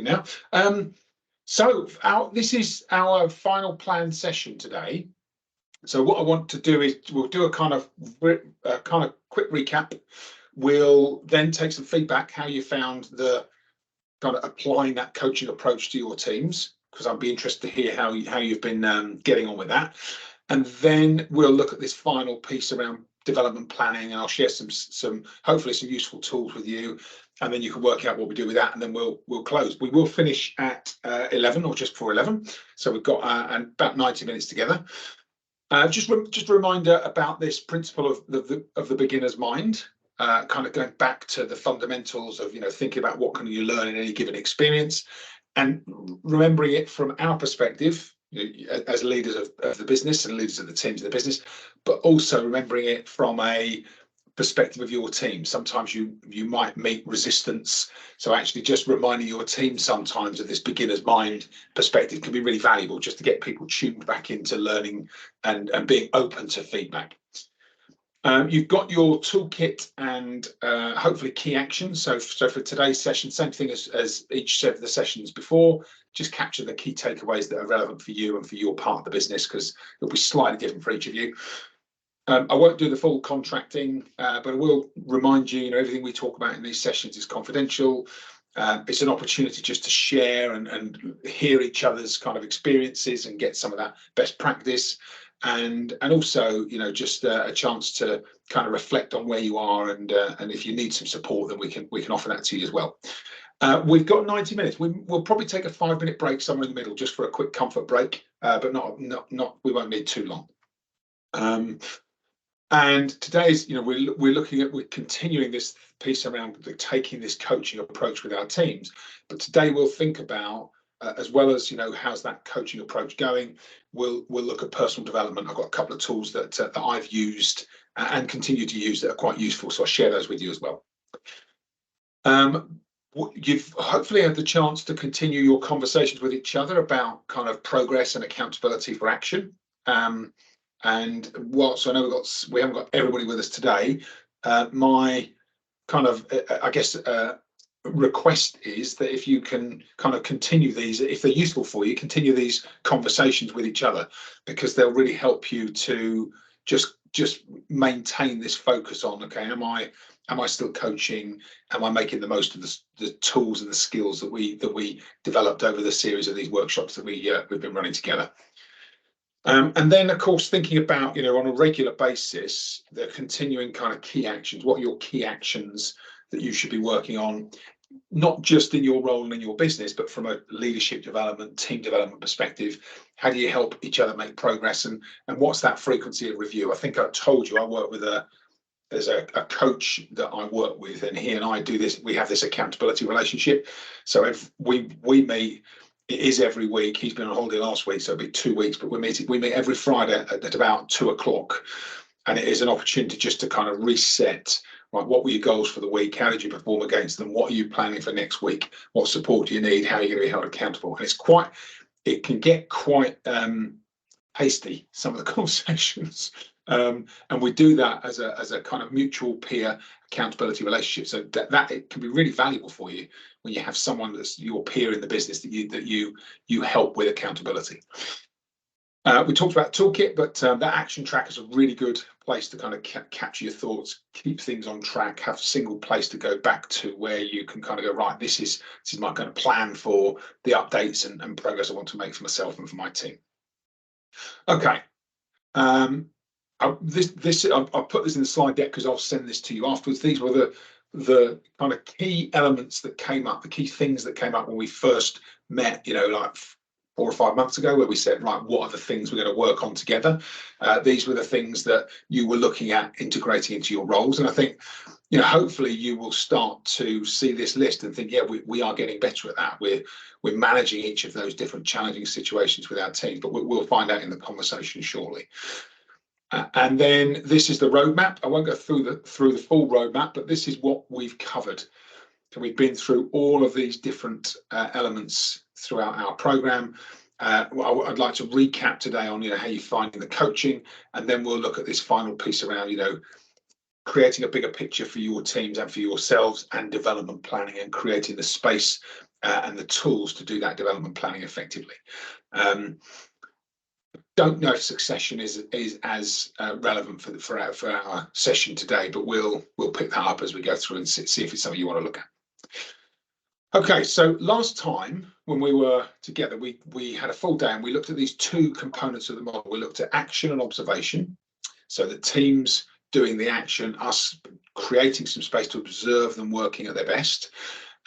now. So this is our final planned session today. So what I want to do is we'll do a kind of quick recap. We'll then take some feedback, how you found the kind of applying that coaching approach to your teams, because I'd be interested to hear how you've been getting on with that. And then we'll look at this final piece around development planning, and I'll share some hopefully some useful tools with you, and then you can work out what we do with that, and then we'll close. We will finish at 11 or just before 11, so we've got about 90 minutes together. Just a reminder about this principle of the beginner's mind, kind of going back to the fundamentals of thinking about what can you learn in any given experience, and remembering it from our perspective, as leaders of the business and leaders of the teams in the business, but also remembering it from a perspective of your team. Sometimes you might meet resistance, so actually just reminding your team sometimes of this beginner's mind perspective can be really valuable, just to get people tuned back into learning and being open to feedback. You've got your toolkit and hopefully key actions. So for today's session, same thing as each of the sessions before, just capture the key takeaways that are relevant for you and for your part of the business, because it'll be slightly different for each of you. I won't do the full contracting, but I will remind you, everything we talk about in these sessions is confidential. It's an opportunity just to share and hear each other's kind of experiences and get some of that best practice. And also, just a chance to kind of reflect on where you are, and if you need some support, then we can offer that to you as well. We've got 90 minutes. We'll probably take a 5-minute break somewhere in the middle, just for a quick comfort break, but not we won't need too long. And today's, we're continuing this piece around taking this coaching approach with our teams. But today we'll think about, as well as how's that coaching approach going, we'll look at personal development. I've got a couple of tools that I've used and continue to use that are quite useful, so I'll share those with you as well. You've hopefully had the chance to continue your conversations with each other about kind of progress and accountability for action. And whilst I know we haven't got everybody with us today, my kind of request is that if you can kind of continue these, if they're useful for you, continue these conversations with each other, because they'll really help you to just maintain this focus on, okay, am I still coaching? Am I making the most of the tools and the skills that we developed over the series of these workshops that we've been running together? And then, of course, thinking about, on a regular basis, the continuing kind of key actions. What are your key actions that you should be working on, not just in your role and in your business, but from a leadership development, team development perspective? How do you help each other make progress, and what's that frequency of review? I think I told you I work with there's a coach that I work with, and he and I do this. We have this accountability relationship. So if we meet, it is every week. He's been on holiday last week, so it'll be 2 weeks, but we meet every Friday at about 2 o'clock. And it is an opportunity just to kind of reset, right? What were your goals for the week? How did you perform against them? What are you planning for next week? What support do you need? How are you going to be held accountable? And it can get quite hasty, some of the conversations. And we do that as a kind of mutual peer accountability relationship, so that it can be really valuable for you when you have someone that's your peer in the business that you help with accountability. We talked about toolkit, but that action track is a really good place to kind of capture your thoughts, keep things on track, have a single place to go back to where you can kind of go, right, this is my kind of plan for the updates and progress I want to make for myself and for my team. Okay. I'll put this in the slide deck because I'll send this to you afterwards. These were the kind of key elements that came up, the key things that came up when we first met, like 4 or 5 months ago, where we said, right, what are the things we're going to work on together? These were the things that you were looking at integrating into your roles. And I think, hopefully you will start to see this list and think, yeah, we are getting better at that. We're managing each of those different challenging situations with our team, but we'll find out in the conversation shortly. And then this is the roadmap. I won't go through the full roadmap, but this is what we've covered. So we've been through all of these different elements throughout our program. I'd like to recap today on how you're finding the coaching, and then we'll look at this final piece around creating a bigger picture for your teams and for yourselves, and development planning, and creating the space and the tools to do that development planning effectively. Don't know if succession is as relevant for our session today, but we'll pick that up as we go through and see if it's something you want to look at. Okay, so last time when we were together, we had a full day and we looked at these two components of the model. We looked at action and observation. So the teams doing the action, us creating some space to observe them working at their best.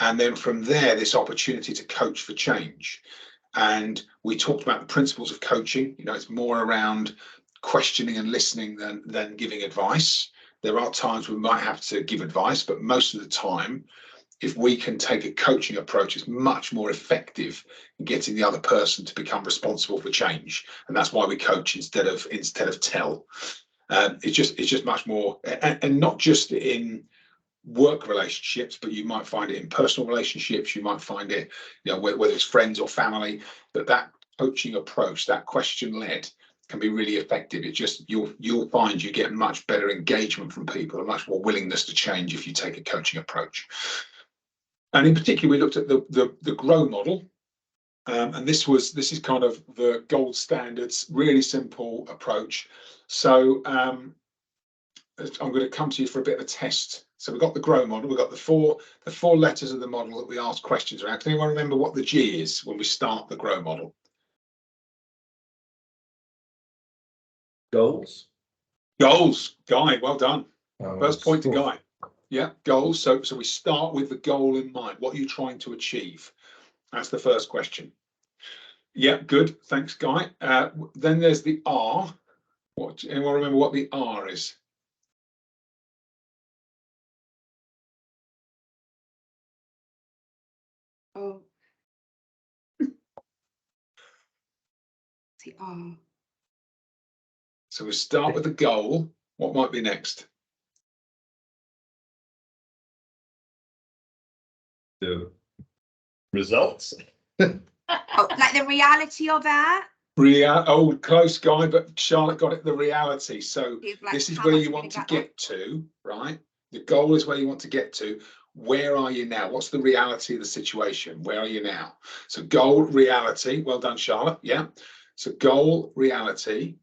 And then from there, this opportunity to coach for change. And we talked about the principles of coaching. You know, it's more around questioning and listening than giving advice. There are times we might have to give advice, but most of the time, if we can take a coaching approach, it's much more effective in getting the other person to become responsible for change. And that's why we coach instead of tell. It's just much more, and not just in work relationships, but you might find it in personal relationships. You might find it, you know, whether it's friends or family. But that coaching approach, that question-led, can be really effective. It just you'll find you get much better engagement from people, and much more willingness to change if you take a coaching approach. And in particular, we looked at the GROW model, and this is kind of the gold standards, really simple approach. So I'm going to come to you for a bit of a test. So we've got the GROW model. We've got the four letters of the model that we ask questions around. Can anyone remember what the G is when we start the GROW model? Goals. Goals, Guy. Well done. First point to Guy. Yeah, goals. So we start with the goal in mind. What are you trying to achieve? That's the first question. Yeah, good. Thanks, Guy. Then there's the R. Anyone remember what the R is? Oh. The R. So we start with the goal. What might be next? The results. Oh, like the reality of that. Close, Guy, but Charlotte got it. The reality. So Like, this is where you want to get to, right? The goal is where you want to get to. Where are you now? What's the reality of the situation? Where are you now? So goal, reality. Well done, Charlotte. Yeah. So goal, reality.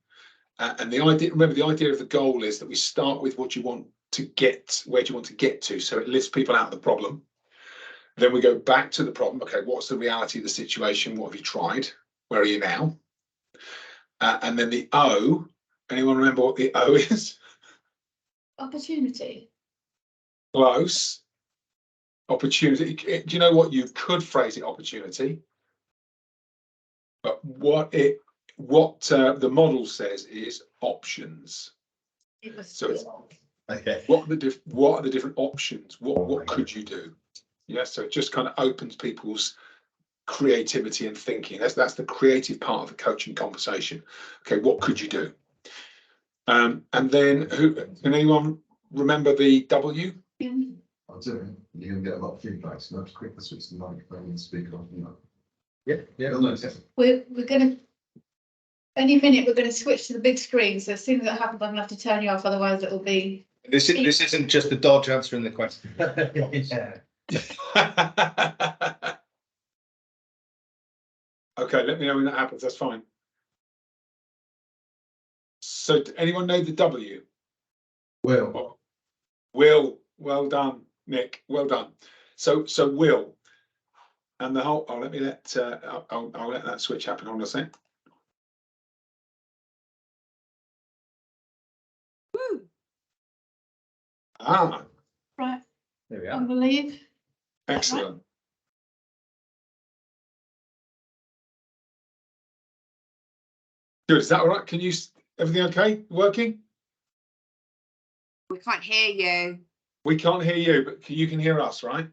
And the idea, remember, the idea of the goal is that we start with what you want to get, where do you want to get to? So it lifts people out of the problem. Then we go back to the problem. Okay, what's the reality of the situation? What have you tried? Where are you now? And then the O, anyone remember what the O is? Opportunity. Close. Opportunity. Do you know what? You could phrase it opportunity. But what the model says is options. It was So it's, okay. what are the different options? What could you do? Yeah, so it just kind of opens people's creativity and thinking. That's the creative part of the coaching conversation. Okay, what could you do? And then can anyone remember the W? I'll do it. You're going to get a lot of feedback, so let's quickly switch the microphone and speak on. Yeah. We're going to, any minute, we're going to switch to the big screen. So as soon as that happens, I'm going to have to turn you off. Otherwise, it will be. This isn't just the dodge answering the question. Yeah. Okay, let me know when that happens. That's fine. So, anyone know the W? Will. Will. Well done, Nick. Well done. So will. And the whole. I'll let that switch happen. Hold on a sec. Woo. Ah. Right. There we I'm are. going to leave. Excellent. Good. Is that all right? Can you? Everything okay? Working? We can't hear you. We can't hear you, but you can hear us, right?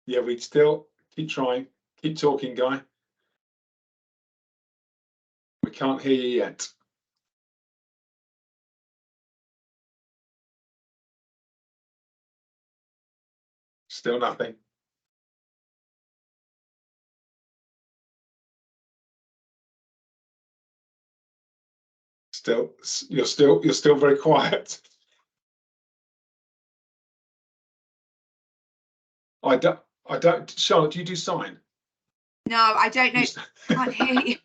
Yeah, we'd still keep trying. Keep talking, Guy. We can't hear you yet. Still nothing. You're still very quiet. I don't. Charlotte, do you do sign? No, I don't know. Can't hear you.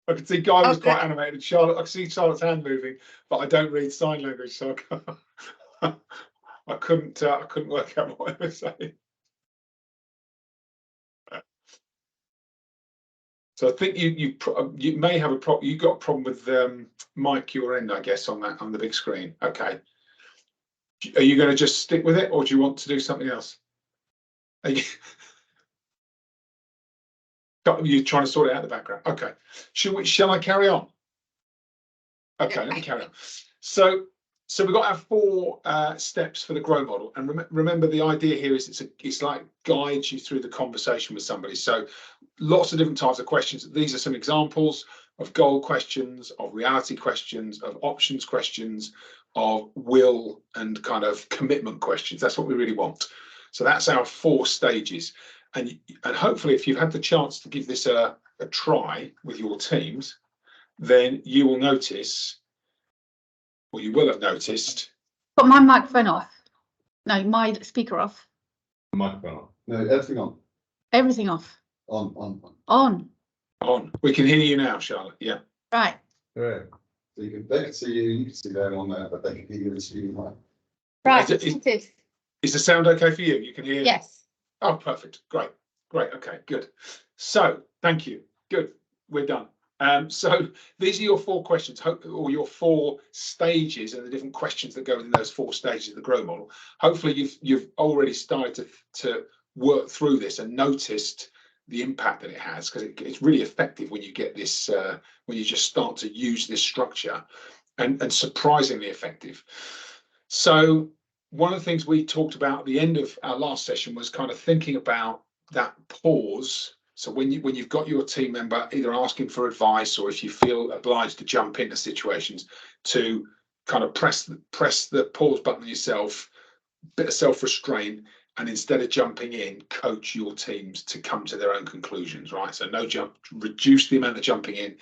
I could see Guy was Okay. quite animated. Charlotte, I can see Charlotte's hand moving, but I don't read sign language, so I couldn't work out what I was saying. So I think you may have a problem. You got a problem with Mike your end, I guess, on the big screen. Okay. Are you going to just stick with it, or do you want to do something else? Are you trying to sort it out in the background? Okay. Shall I carry on? Okay, let me carry on. So we've got our 4 steps for the grow model, and remember the idea here is it's like guides you through the conversation with somebody. So lots of different types of questions. These are some examples of goal questions, of reality questions, of options questions, of will and kind of commitment questions. That's what we really want. So that's our 4 stages. And hopefully if you've had the chance to give this a try with your teams, then you will notice, or you will have noticed. Put my microphone off. No, my speaker off. Microphone on. No, everything on. Everything off. On. On. We can hear you now, Charlotte. Yeah. Right. Right. So they can see you can see them on there, but they can hear you and see you like. Right. Is the sound okay for you? You can hear? Yes. Oh, perfect. Great. Okay, good. So thank you. Good. We're done. So these are your 4 questions, or your 4 stages, and the different questions that go in those 4 stages of the grow model. Hopefully you've already started to work through this and noticed the impact that it has, because it's really effective when you get this, when you just start to use this structure, and surprisingly effective. So one of the things we talked about at the end of our last session was kind of thinking about that pause. So when you've got your team member either asking for advice, or if you feel obliged to jump into situations, to kind of press the pause button yourself, bit of self-restraint, and instead of jumping in, coach your teams to come to their own conclusions, right? So no jump, reduce the amount of jumping in,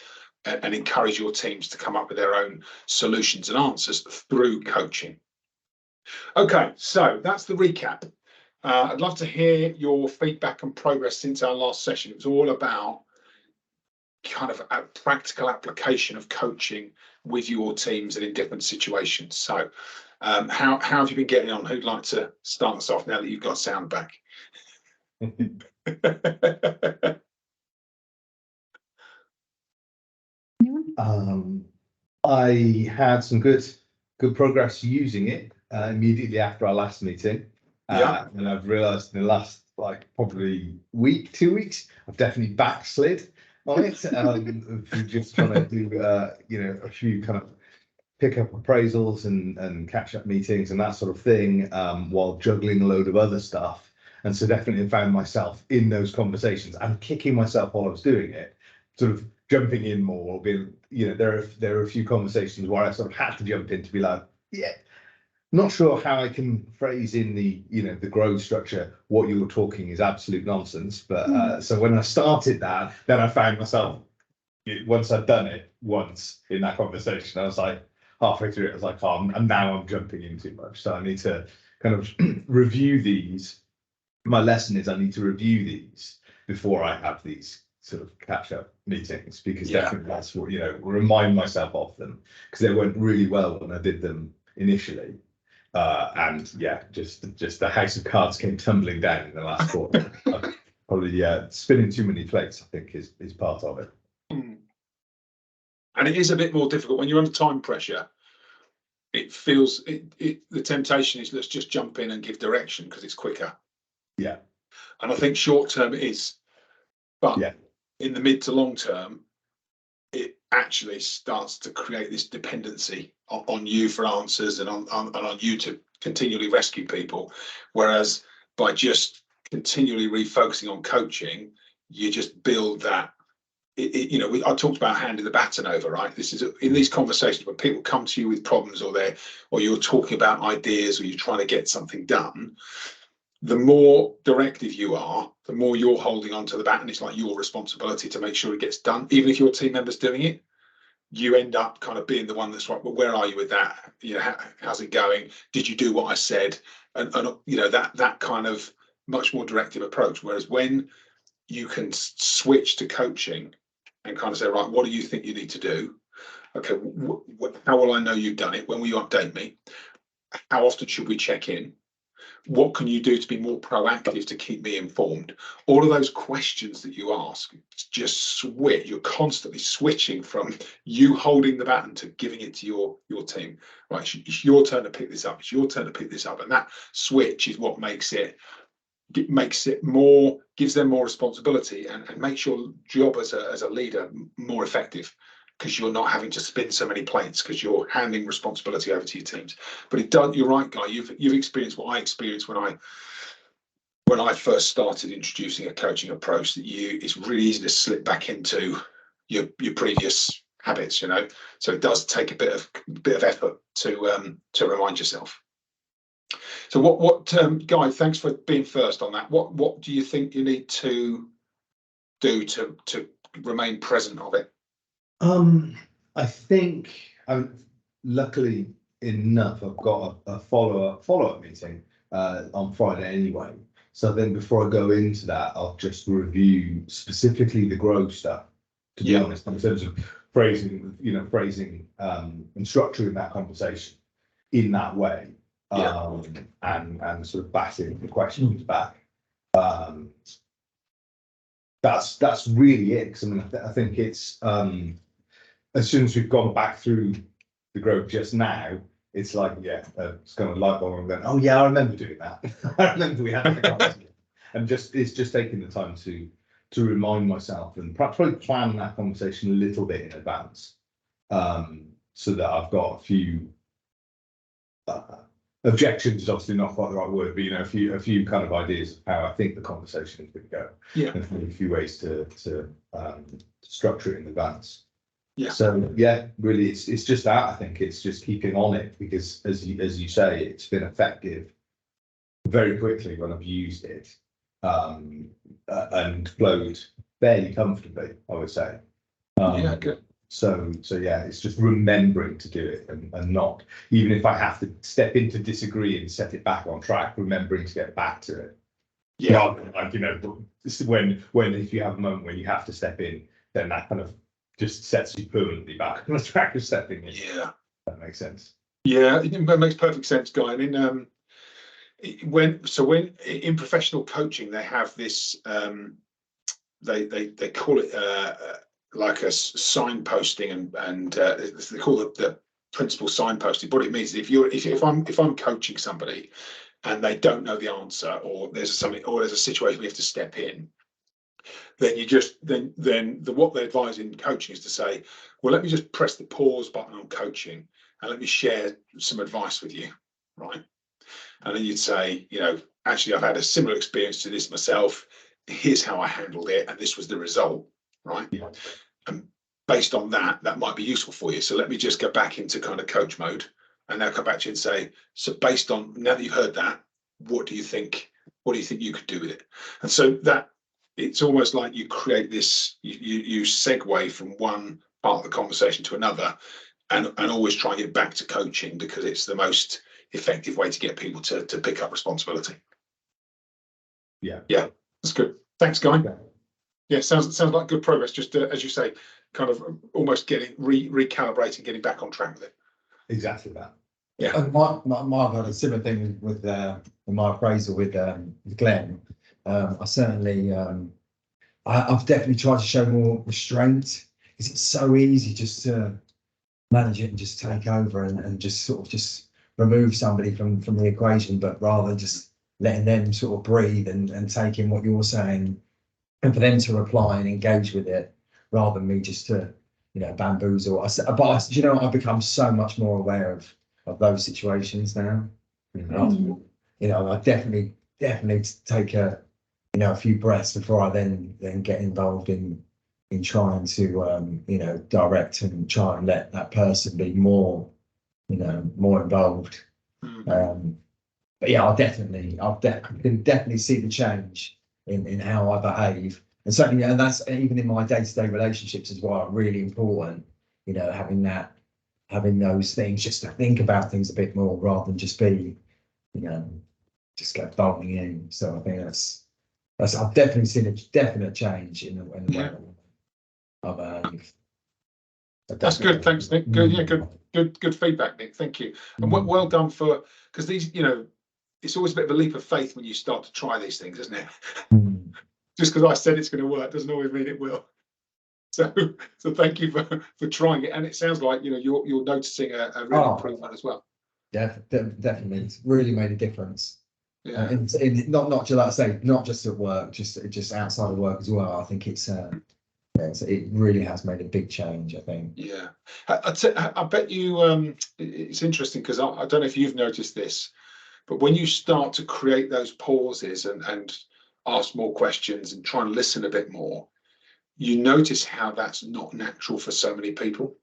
and encourage your teams to come up with their own solutions and answers through coaching. Okay, so that's the recap. I'd love to hear your feedback and progress since our last session. It was all about kind of a practical application of coaching with your teams and in different situations. So how have you been getting on? Who'd like to start us off now that you've got sound back? I had some good progress using it immediately after our last meeting. Yeah. And I've realised in the last probably 2 weeks, I've definitely backslid on it. Through just trying to do a few kind of pick up appraisals and catch up meetings and that sort of thing, while juggling a load of other stuff. And so definitely found myself in those conversations and kicking myself while I was doing it, sort of jumping in more, being, there are a few conversations where I sort of had to jump in to be like, yeah, not sure how I can phrase in the growth structure what you were talking is absolute nonsense. But so when I started that, then I found myself, once I'd done it once in that conversation, I was like, halfway through it, I was like, oh, and now I'm jumping in too much. So I need to kind of review these. My lesson is I need to review these before I have these sort of catch-up meetings, because definitely that's what, remind myself of them, because they went really well when I did them initially. And yeah, just the house of cards came tumbling down in the last quarter. Probably spinning too many plates, I think, is part of it. And it is a bit more difficult when you're under time pressure. It feels the temptation is, let's just jump in and give direction because it's quicker. Yeah. And I think short term it is, but in the mid to long term, it actually starts to create this dependency on you for answers and on you to continually rescue people. Whereas by just continually refocusing on coaching, you just build that. I talked about handing the baton over, right? This is in these conversations when people come to you with problems, or you're talking about ideas, or you're trying to get something done. the more directive you are, the more you're holding onto the baton. It's like your responsibility to make sure it gets done, even if your team member's doing it. You end up kind of being the one that's right. Well, where are you with that? You know, how's it going? Did you do what I said? And you know, that kind of much more directive approach. Whereas when you can switch to coaching and kind of say, right, what do you think you need to do? Okay, how will I know you've done it? When will you update me? How often should we check in? What can you do to be more proactive to keep me informed? All of those questions that you ask, just switch. You're constantly switching from you holding the baton to giving it to your team. Right, it's your turn to pick this up. It's your turn to pick this up, and that switch is what makes it more, gives them more responsibility, and makes your job as a leader more effective, because you're not having to spin so many plates, because you're handing responsibility over to your teams. But it does, you're right, Guy, you've experienced what I experienced when I first started introducing a coaching approach, that it's really easy to slip back into your previous habits, you know. So it does take a bit of effort to remind yourself. So what Guy, thanks for being first on that. What do you think you need to do to remain present of it? I think, luckily enough, I've got a follow-up meeting on Friday anyway. So then before I go into that, I'll just review specifically the growth stuff, to be honest, in terms of phrasing and structuring that conversation in that way. And sort of batting the questions back. That's really it. Because I mean, I think it's as soon as we've gone back through the growth just now, it's like, it's kind of light bulb and going, oh yeah, I remember doing that. I remember we had that conversation. And it's just taking the time to remind myself and probably plan that conversation a little bit in advance, so that I've got a few objections is obviously not quite the right word, but you know, a few kind of ideas of how I think the conversation is going to go. And a few ways to structure it in advance. So really, it's just that. I think it's just keeping on it, because as you say, it's been effective very quickly when I've used it, and flowed fairly comfortably, I would say. Good. So it's just remembering to do it, and not, even if I have to step in to disagree and set it back on track, remembering to get back to it. Rather than, like, you know, when if you have a moment when you have to step in, then that kind of just sets you permanently back on the track of stepping in. That makes sense. It makes perfect sense, Guy. I mean, when in professional coaching, they have this, they call it like a signposting, and they call it the principal signposting. What it means is, if I'm coaching somebody and they don't know the answer, or there's a situation we have to step in, then what they advise in coaching is to say, well, let me just press the pause button on coaching and let me share some advice with you, right? And then you'd say, you know, actually, I've had a similar experience to this myself. Here's how I handled it, and this was the result, right? And based on that might be useful for you. So let me just go back into kind of coach mode, and now come back to you and say, so based on, now that you've heard that, what do you think you could do with it? And so that, it's almost like you create this, you segue from one part of the conversation to another, and always try and get back to coaching, because it's the most effective way to get people to pick up responsibility. That's good. Thanks, Guy. Sounds like good progress. Just as you say, kind of almost getting recalibrating, getting back on track with it. Exactly that. And Mark had a similar thing with my appraisal with Glenn. I certainly, I've definitely tried to show more restraint, because it's so easy just to manage it and just take over and just sort of just remove somebody from the equation, but rather just letting them sort of breathe and take in what you're saying, and for them to reply and engage with it, rather than me just to, you know, bamboozle. But you know, I've become so much more aware of those situations now. You know, I definitely take a few breaths before I then get involved in trying to you know, direct and try and let that person be more, you know, more involved. but yeah, I can definitely see the change in how I behave, and certainly, and that's even in my day-to-day relationships as well. Really important, having those things just to think about things a bit more rather than just be, just go bolting in. So I think that's I've definitely seen a definite change in the way I behave. That's good. Thanks, Nick. Good. Yeah, good feedback, Nick. Thank you. And well done because these, it's always a bit of a leap of faith when you start to try these things, isn't it? Just because I said it's going to work doesn't always mean it will. So thank you for trying it. And it sounds like you're noticing a real improvement as well. Yeah, definitely. It's really made a difference. Yeah. In not just like I say, not just at work, just outside of work as well. I think it really has made a big change, I think. Yeah, I bet you it's interesting because I don't know if you've noticed this, but when you start to create those pauses and ask more questions and try and listen a bit more, you notice how that's not natural for so many people.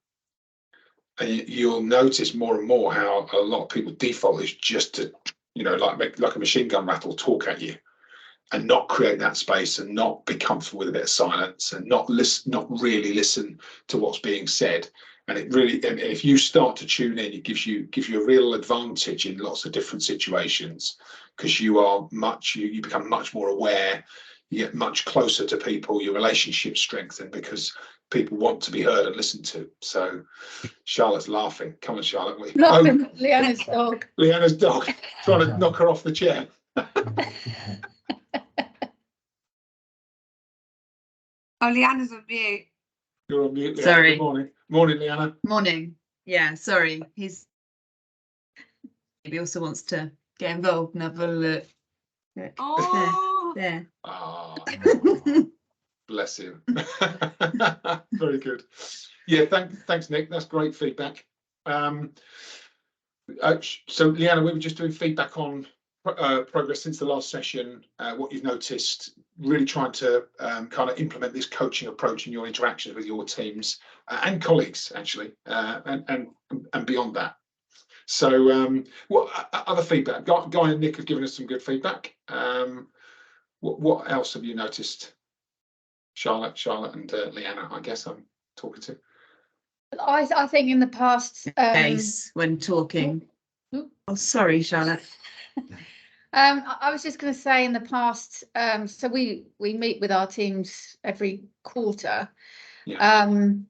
And you'll notice more and more how a lot of people default is just to, like a machine gun rattle, talk at you, and not create that space and not be comfortable with a bit of silence and not really listen to what's being said. And if you start to tune in, it gives you a real advantage in lots of different situations, because you become much more aware, you get much closer to people, your relationships strengthen because people want to be heard and listened to. So Charlotte's laughing. Come on, Charlotte. Laughing at Leanna's dog. Leanna's dog trying to knock her off the chair. Oh, Leanna's on mute. You're on mute, Leanna. Sorry. Good morning. Morning, Leanna. Morning. Yeah, sorry. He also wants to get involved and have a look. Oh, There. Ah, bless him. Very good. Yeah, thanks, Nick. That's great feedback. So, Leanna, we were just doing feedback on progress since the last session, what you've noticed, really trying to kind of implement this coaching approach in your interactions with your teams and colleagues, actually, and beyond that. So what other feedback? Guy and Nick have given us some good feedback. What else have you noticed? Charlotte and Leanna, I guess I'm talking to. I think in the past, Case when talking. Oh, sorry, Charlotte. I was just going to say in the past, so we meet with our teams every quarter, and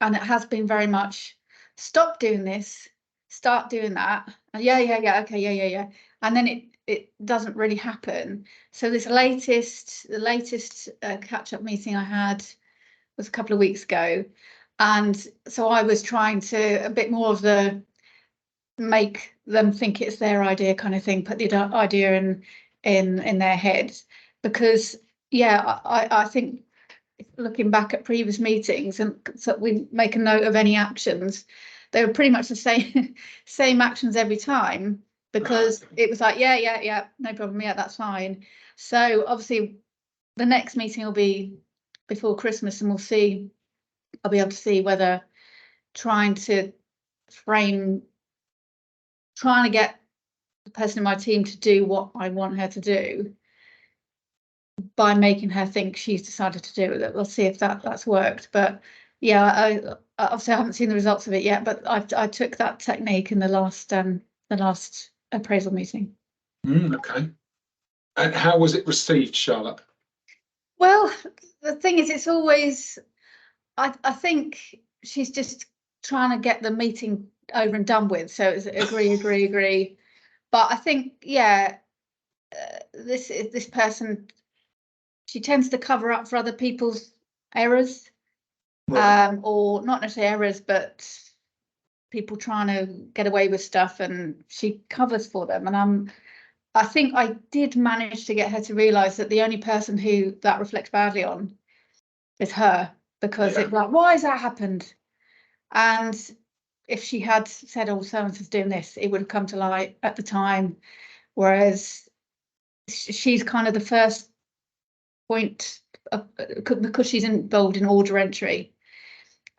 it has been very much stop doing this, start doing that, and yeah, okay, yeah, and then it doesn't really happen. So the latest catch-up meeting I had was a couple of weeks ago, and so I was trying to a bit more of the make them think it's their idea kind of thing, put the idea in their heads, because I think looking back at previous meetings, and so we make a note of any actions, they were pretty much the same actions every time, because it was like yeah, no problem, yeah, that's fine. So obviously the next meeting will be before Christmas, and I'll be able to see whether trying to get the person in my team to do what I want her to do by making her think she's decided to do it. We'll see if that's worked. But yeah, I obviously haven't seen the results of it yet, but I took that technique in the last appraisal meeting. Okay. And how was it received, Charlotte? Well, the thing is, it's always, I think she's just trying to get the meeting over and done with. So it's agree. But I think, this person, she tends to cover up for other people's errors, Right. or not necessarily errors, but people trying to get away with stuff, and she covers for them. And I think I did manage to get her to realise that the only person who that reflects badly on is her, because it's like, why has that happened? And if she had said, oh, so-and-so's doing this, it would have come to light at the time. Whereas she's kind of the first point because she's involved in order entry.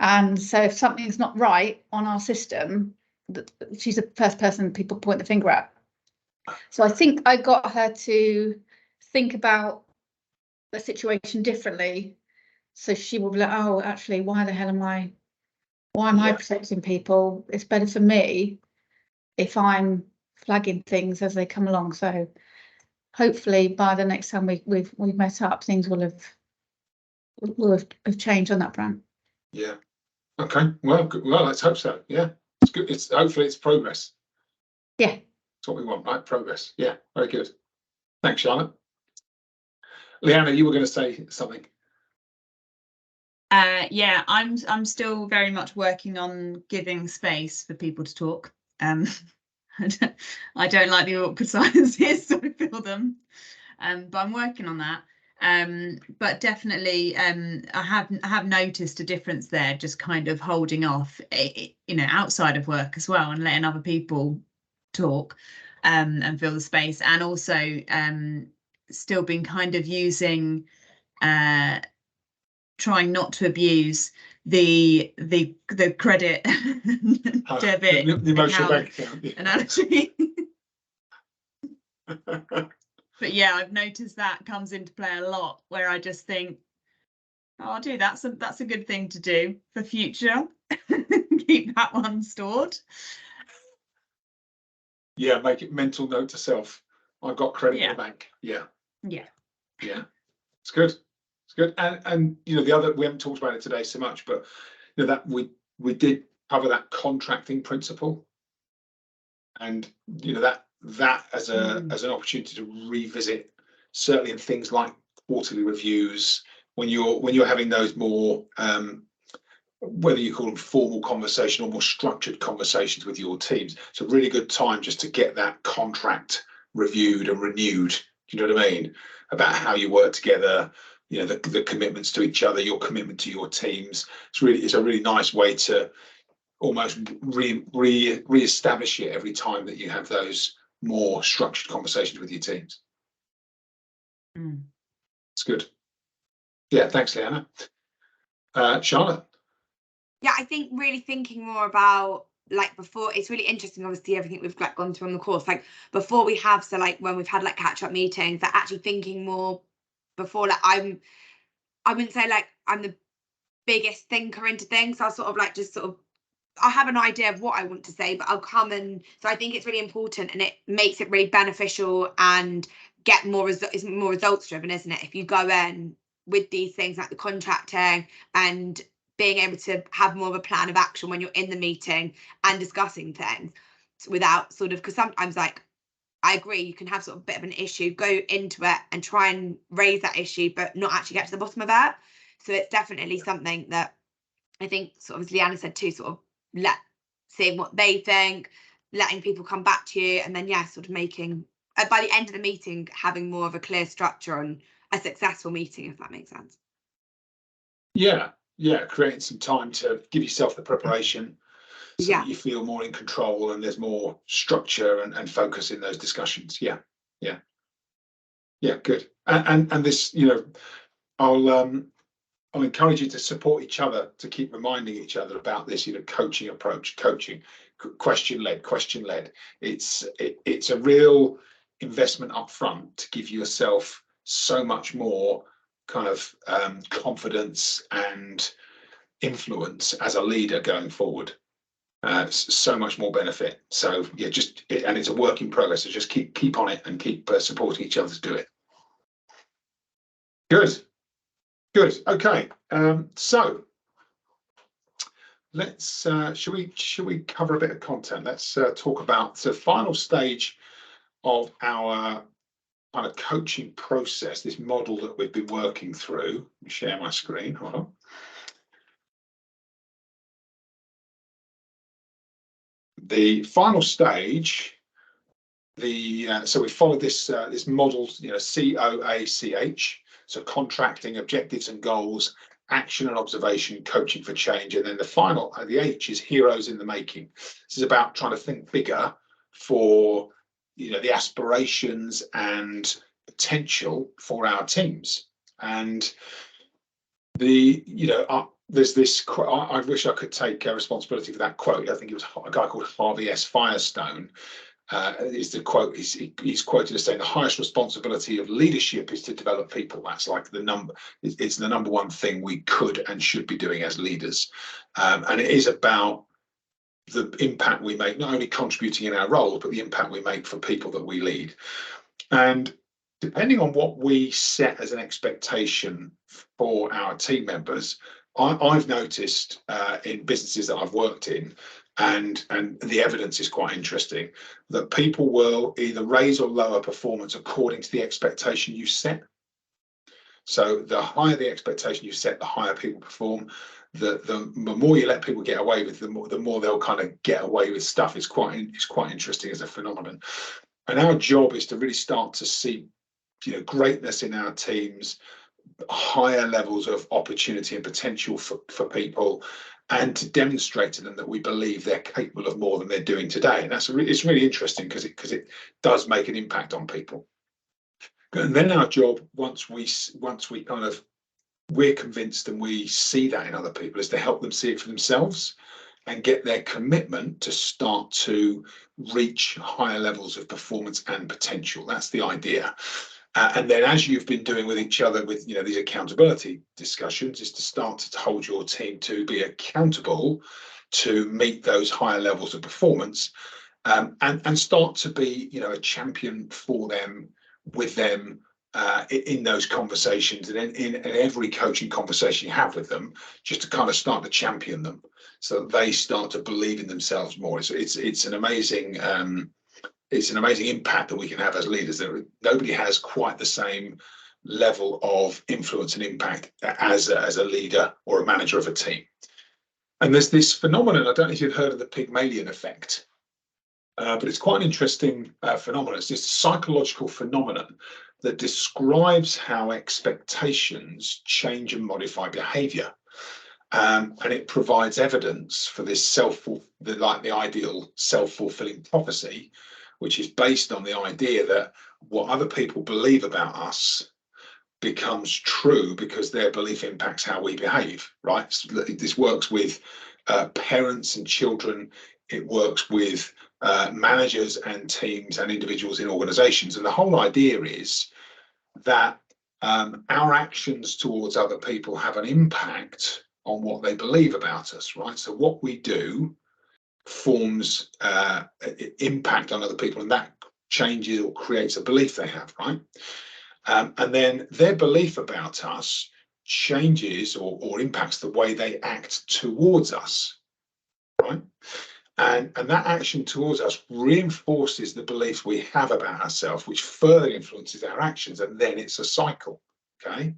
And so if something's not right on our system, she's the first person people point the finger at. So I think I got her to think about the situation differently. So she will be like, oh, actually, why am I protecting people? It's better for me if I'm flagging things as they come along. So hopefully by the next time we've met up, things will have changed on that front. Yeah. Okay. Well, well, let's hope so. Yeah. It's good. Hopefully it's progress. Yeah. That's what we want, right? Progress. Yeah. Very good. Thanks, Charlotte. Leanna, you were going to say something. Yeah, I'm still very much working on giving space for people to talk. I don't like the awkward silences, so I feel them. But I'm working on that. But definitely, I have noticed a difference there, just kind of holding off, outside of work as well, and letting other people talk, and fill the space, and also still been kind of using, trying not to abuse the credit debit the emotional bank account analogy. But yeah, I've noticed that comes into play a lot, where I just think, oh, dude, that's a good thing to do for future. Keep that one stored. Yeah, make it mental note to self. I've got credit in the bank. Yeah. Yeah. Yeah. It's good. It's good. And the other, we haven't talked about it today so much, but that we did cover that contracting principle, and that as an opportunity to revisit, certainly in things like quarterly reviews, when you're having those more whether you call them formal conversation or more structured conversations with your teams. It's a really good time just to get that contract reviewed and renewed. Do you know what I mean? About how you work together, the commitments to each other, your commitment to your teams. It's a really nice way to almost re-establish it every time that you have those more structured conversations with your teams. It's good. Yeah, thanks, Leanna. Charlotte. Yeah, I think really thinking more about, like, before, it's really interesting, obviously, everything we've gone through on the course, like before we have, so like when we've had like catch-up meetings, that actually thinking more before, like I wouldn't say like I'm the biggest thinker into things, so I'll sort of like just sort of, I have an idea of what I want to say, but I'll come and, so I think it's really important, and it makes it really beneficial and get more it's more results driven, isn't it? If you go in with these things like the contracting and being able to have more of a plan of action when you're in the meeting and discussing things without sort of, because sometimes, like, I agree, you can have sort of a bit of an issue, go into it and try and raise that issue, but not actually get to the bottom of it. So it's definitely something that I think, sort of as Leanna said too, sort of seeing what they think, letting people come back to you, and then sort of making, by the end of the meeting, having more of a clear structure on a successful meeting, if that makes sense. Yeah, creating some time to give yourself the preparation so that you feel more in control and there's more structure and focus in those discussions. Yeah, good. And this, I'll encourage you to support each other, to keep reminding each other about this, coaching approach, question led. It's a real investment up front to give yourself so much more kind of confidence and influence as a leader going forward. So much more benefit. So yeah, and it's a work in progress. So just keep on it and keep supporting each other to do it. Good. Okay. So let's should we cover a bit of content? Let's talk about the final stage of our kind of coaching process, this model that we've been working through. Let me share my screen. Hold on. The final stage, so we followed this model, COACH, so contracting, objectives and goals, action and observation, coaching for change, and then the final, the H, is heroes in the making. This is about trying to think bigger for the aspirations and potential for our teams. And there's this quote. I wish I could take responsibility for that quote. I think it was a guy called Harvey S. Firestone. is the quote. He's quoted as saying the highest responsibility of leadership is to develop people. That's like the number. It's the number one thing we could and should be doing as leaders, and it is about the impact we make, not only contributing in our roles, but the impact we make for people that we lead. And depending on what we set as an expectation for our team members, I've noticed in businesses that I've worked in, and the evidence is quite interesting, that people will either raise or lower performance according to the expectation you set. So the higher the expectation you set, the higher people perform. The more you let people get away with, the more they'll kind of get away with stuff. It's quite interesting as a phenomenon. And our job is to really start to see, greatness in our teams, higher levels of opportunity and potential for people, and to demonstrate to them that we believe they're capable of more than they're doing today. And it's really interesting because it does make an impact on people. And then our job, once we kind of, we're convinced and we see that in other people, is to help them see it for themselves and get their commitment to start to reach higher levels of performance and potential. That's the idea. And then, as you've been doing with each other with these accountability discussions, is to start to hold your team to be accountable to meet those higher levels of performance, and start to be a champion for them, with them, in those conversations, and in every coaching conversation you have with them, just to kind of start to champion them so that they start to believe in themselves more. So it's an amazing impact that we can have as leaders. Nobody has quite the same level of influence and impact as a leader or a manager of a team. And there's this phenomenon, I don't know if you've heard of the Pygmalion effect, but it's quite an interesting phenomenon. It's this psychological phenomenon that describes how expectations change and modify behavior. And it provides evidence for this the ideal self-fulfilling prophecy, which is based on the idea that what other people believe about us becomes true because their belief impacts how we behave, right? So this works with parents and children. It works with managers and teams and individuals in organizations. And the whole idea is that our actions towards other people have an impact on what they believe about us, right? So what we do forms impact on other people, and that changes or creates a belief they have, right? And then their belief about us changes or impacts the way they act towards us, right? And that action towards us reinforces the beliefs we have about ourselves, which further influences our actions, and then it's a cycle, okay?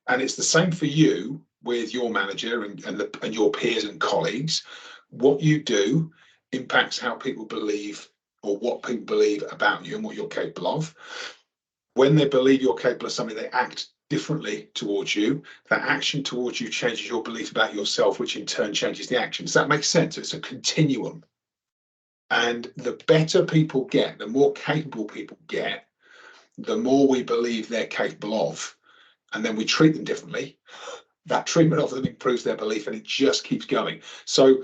And it's the same for you with your manager and your peers and colleagues. What you do impacts how people believe, or what people believe about you and what you're capable of. When they believe you're capable of something, they act differently towards you. That action towards you changes your belief about yourself, which in turn changes the action. Does that make sense? It's a continuum. And the better people get, the more capable people get, the more we believe they're capable of, and then we treat them differently. That treatment of them improves their belief, and it just keeps going. So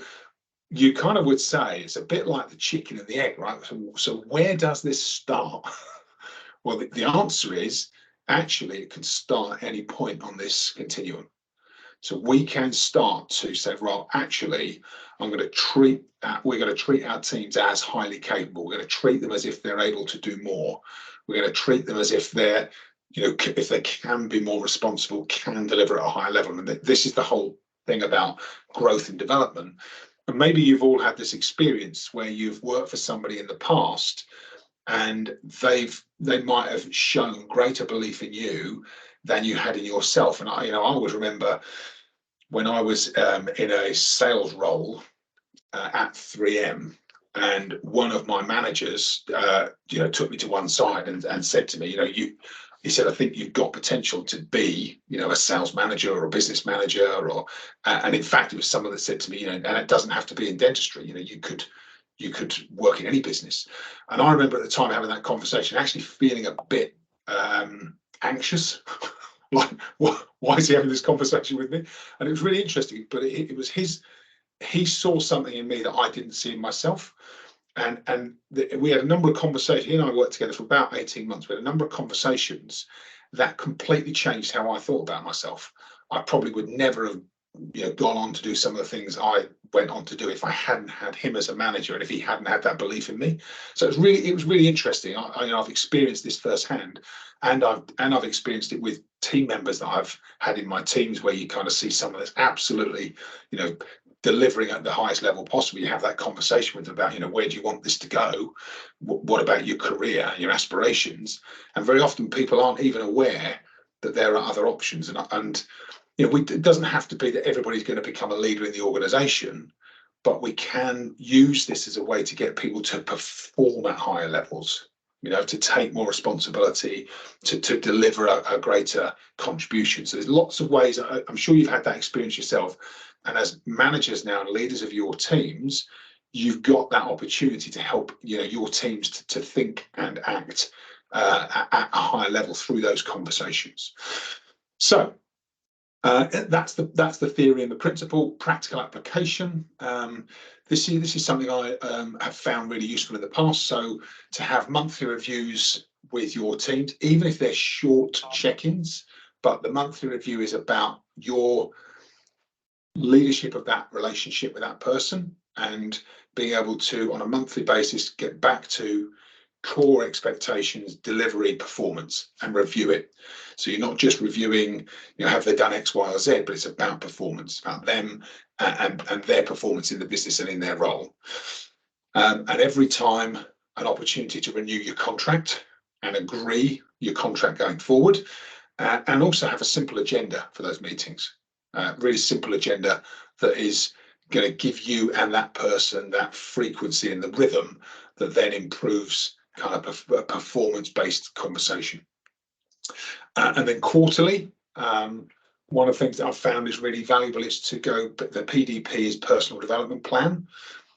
you kind of would say it's a bit like the chicken and the egg, right? So where does this start? Well, the answer is actually it can start at any point on this continuum. So we can start to say, well, actually, we're going to treat our teams as highly capable. We're going to treat them as if they're able to do more. We're going to treat them as if they're, if they can be more responsible, can deliver at a higher level. And this is the whole thing about growth and development. And maybe you've all had this experience where you've worked for somebody in the past, and they might have shown greater belief in you than you had in yourself. And I always remember when I was in a sales role at 3M, and one of my managers took me to one side and said to me, he said, I think you've got potential to be, a sales manager or a business manager, and in fact, it was someone that said to me, and it doesn't have to be in dentistry, you could work in any business. And I remember at the time having that conversation, actually feeling a bit anxious, like, why is he having this conversation with me? And it was really interesting, but it was he saw something in me that I didn't see in myself. we had a number of conversations. He and I worked together for about 18 months. We had a number of conversations that completely changed how I thought about myself. I probably would never have, gone on to do some of the things I went on to do if I hadn't had him as a manager and if he hadn't had that belief in me. So it was really interesting. I've experienced this firsthand, and I've experienced it with team members that I've had in my teams, where you kind of see someone that's absolutely, delivering at the highest level possible. You have that conversation with them about, where do you want this to go? What about your career, your aspirations? And very often people aren't even aware that there are other options. And it doesn't have to be that everybody's going to become a leader in the organization, but we can use this as a way to get people to perform at higher levels, to take more responsibility, to deliver a greater contribution. So there's lots of ways. I'm sure you've had that experience yourself. And as managers now and leaders of your teams, you've got that opportunity to help your teams to think and act at a higher level through those conversations. So that's the theory and the principle. Practical application. This is something I have found really useful in the past. So to have monthly reviews with your teams, even if they're short check-ins, but the monthly review is about your leadership of that relationship with that person, and being able to, on a monthly basis, get back to core expectations, delivery, performance, and review it. So you're not just reviewing, have they done X, Y, or Z, but it's about performance, about them and their performance in the business and in their role. And every time an opportunity to renew your contract and agree your contract going forward, and also have a simple agenda for those meetings. Really simple agenda that is going to give you and that person that frequency and the rhythm that then improves kind of a performance-based conversation. And then quarterly, one of the things that I've found is really valuable is to go, the PDP is personal development plan.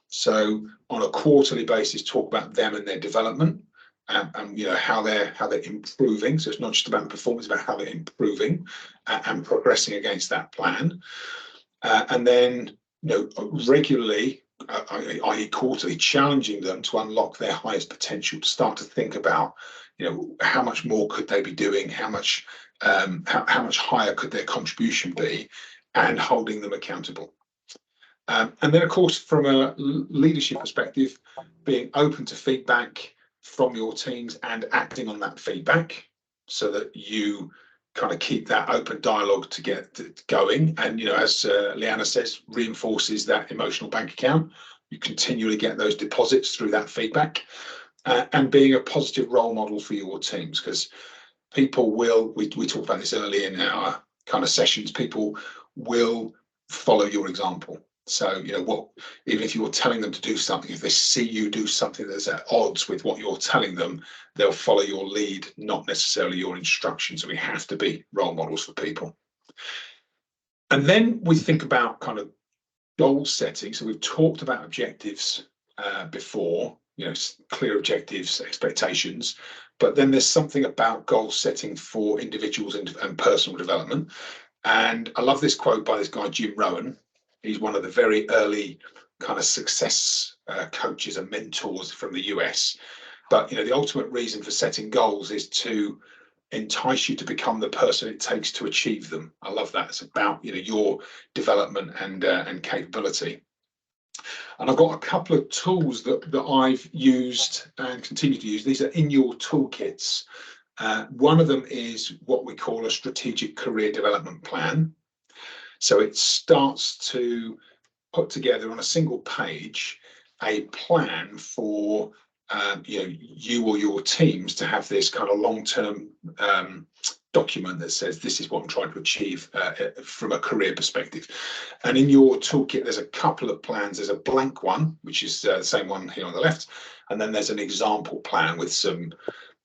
So on a quarterly basis, talk about them and their development, and how they're improving. So it's not just about performance, it's about how they're improving and progressing against that plan. And then regularly, i.e. quarterly, challenging them to unlock their highest potential, to start to think about how much more could they be doing, how much higher could their contribution be, and holding them accountable. And then, of course, from a leadership perspective, being open to feedback from your teams and acting on that feedback, so that you kind of keep that open dialogue to get going. And as Leanna says, reinforces that emotional bank account. You continually get those deposits through that feedback, and being a positive role model for your teams, because people will, we talked about this earlier in our kind of sessions, people will follow your example. So, even if you're telling them to do something, if they see you do something that's at odds with what you're telling them, they'll follow your lead, not necessarily your instructions. So we have to be role models for people. And then we think about kind of goal setting. So we've talked about objectives before, clear objectives, expectations, but then there's something about goal setting for individuals and personal development. And I love this quote by this guy, Jim Rohn. He's one of the very early kind of success coaches and mentors from the US. But the ultimate reason for setting goals is to entice you to become the person it takes to achieve them. I love that. It's about your development and capability. And I've got a couple of tools that I've used and continue to use. These are in your toolkits. One of them is what we call a strategic career development plan. So it starts to put together on a single page a plan for you or your teams to have this kind of long-term document that says this is what I'm trying to achieve from a career perspective. And in your toolkit, there's a couple of plans. There's a blank one, which is the same one here on the left, and then there's an example plan with some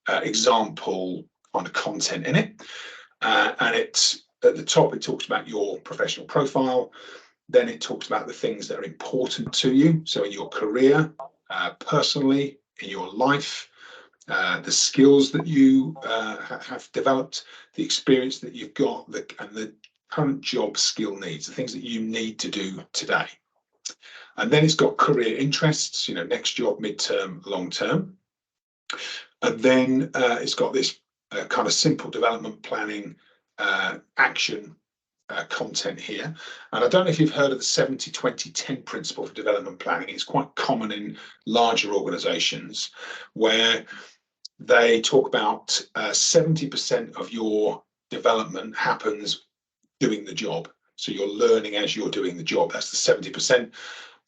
example kind of content in it. And it's at the top, it talks about your professional profile. Then it talks about the things that are important to you. So in your career, personally, in your life, the skills that you have developed, the experience that you've got, and the current job skill needs, the things that you need to do today. And then it's got career interests, next job, midterm, long term. And then it's got this kind of simple development planning action content here. And I don't know if you've heard of the 70-20-10 principle for development planning. It's quite common in larger organizations where they talk about 70% of your development happens doing the job. So you're learning as you're doing the job. That's the 70%.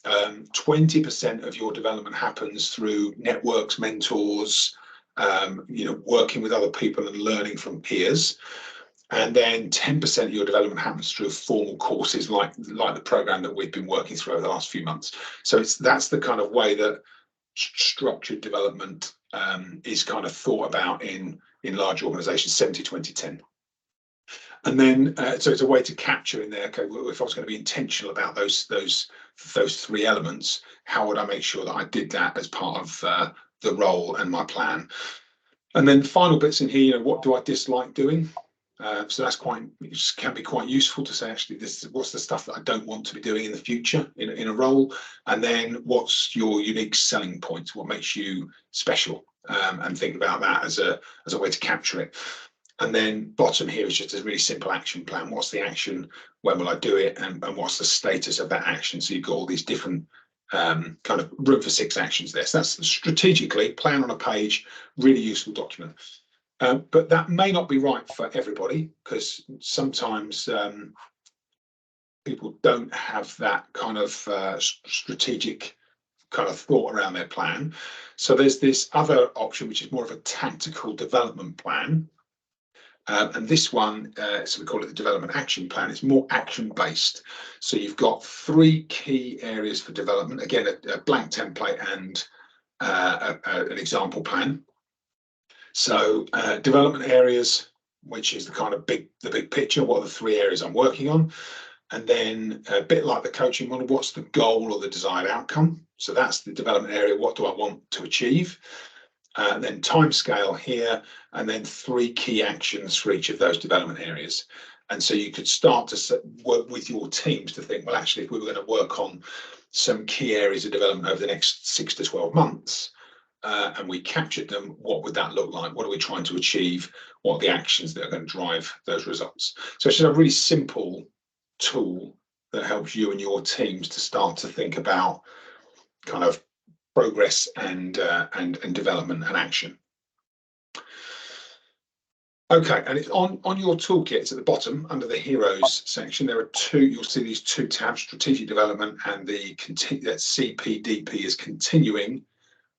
20% of your development happens through networks, mentors, working with other people and learning from peers. And then 10% of your development happens through formal courses like the program that we've been working through over the last few months. So that's the kind of way that structured development is kind of thought about in large organizations, 70-20-10. And then so it's a way to capture in there, okay, well, if I was going to be intentional about those three elements, how would I make sure that I did that as part of the role and my plan? And then the final bits in here, what do I dislike doing? So that's can be quite useful to say, actually, what's the stuff that I don't want to be doing in the future in a role, and then what's your unique selling point, what makes you special, and think about that as a way to capture it. And then bottom here is just a really simple action plan. What's the action? When will I do it? And what's the status of that action? So you've got all these different kind of room for 6 actions there. So that's strategically plan on a page, really useful document. But that may not be right for everybody, because sometimes people don't have that kind of strategic kind of thought around their plan. So there's this other option, which is more of a tactical development plan. And this one, so we call it the development action plan. It's more action based. So you've got 3 key areas for development. Again, a blank template and an example plan. So development areas, which is the kind of big picture. What are the 3 areas I'm working on? And then a bit like the coaching model, what's the goal or the desired outcome? So that's the development area. What do I want to achieve? Then time scale here, and then 3 key actions for each of those development areas. And so you could start to work with your teams to think, well, actually, if we were going to work on some key areas of development over the next 6 to 12 months, and we captured them, what would that look like? What are we trying to achieve? What are the actions that are going to drive those results? So it's just a really simple tool that helps you and your teams to start to think about kind of progress and development and action. Okay, and it's on your toolkit. It's at the bottom under the heroes section. There are 2. You'll see these 2 tabs: strategic development and the CPDP is continuing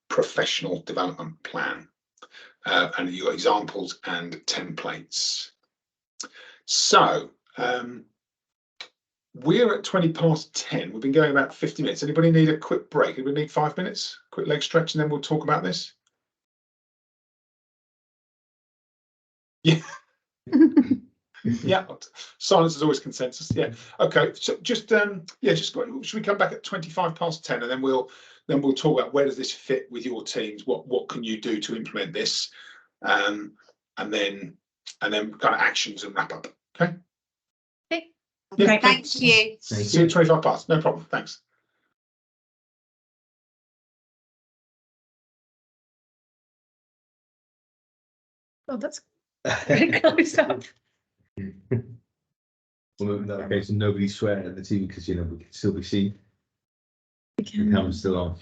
professional development plan. And you've got examples and templates. So we're at 10:20. We've been going about 50 minutes. Anybody need a quick break? Anybody need 5 minutes? Quick leg stretch, and then we'll talk about this. Yeah. Yeah. Silence is always consensus. Yeah. Okay. So just should we come back at 10:25, and then we'll talk about where does this fit with your teams? What can you do to implement this? And then kind of actions and wrap up. Okay. Yeah, okay. Thank you. See you at 10:25. No problem. Thanks. Oh, that's very close up. Well, in that case, nobody swear at the team because we can still be seen. The camera's still on.